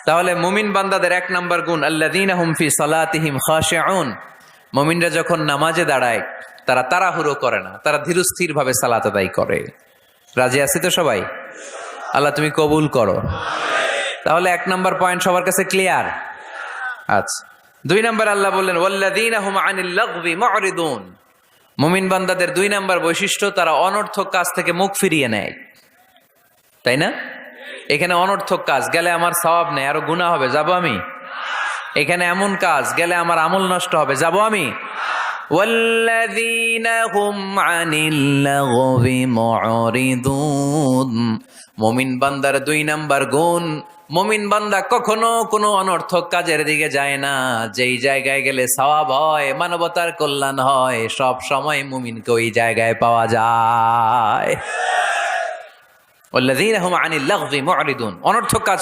তাহলে মুমিন বান্দাদের এক নাম্বার গুণ আল্লাযীনা হুম ফি সালাতিহিম খাশিউন। মুমিনরা যখন নামাজে দাঁড়ায় তারা তাড়াহুড়ো করে না, তারা ধীরস্থির ভাবে সালাত আদায় করে। রাজি আছি তো সবাই? আল্লাহ তুমি কবুল করো। তাহলে এক নাম্বার পয়েন্ট সবার কাছে ক্লিয়ার। আচ্ছা, দুই নাম্বার আল্লাহ বললেন ওয়াল্লাযীনা হুম আনিল লাগবি মুরিদুন। মুমিন বান্দাদের দুই নাম্বার বৈশিষ্ট্য, তারা অনর্থক কাজ থেকে মুখ ফিরিয়ে নেয়। তাই না? এখানে অনর্থক কাজ গেলে আমার সওয়াব নেই, আরো গুনাহ হবে, যাব আমি? এখানে এমন কাজ গেলে আমার আমল নষ্ট হবে, যাব আমি? ওয়াল্লাযীনা হুম আনিল লাগবি মুরিদুন। মুমিন বান্দার দুই নাম্বার গুণ, মুমিন বান্দা কখনো কোনো অনর্থক কাজের দিকে যায় না। যেই জায়গায় গেলে সওয়াব হয়, মানবতার কল্যাণ হয়, সব সময় মুমিনকে ওই জায়গায় পাওয়া যায়। ওয়াল্লাযীনা হুম আনিল লাগবি মুরিদুন, অনর্থক কাজ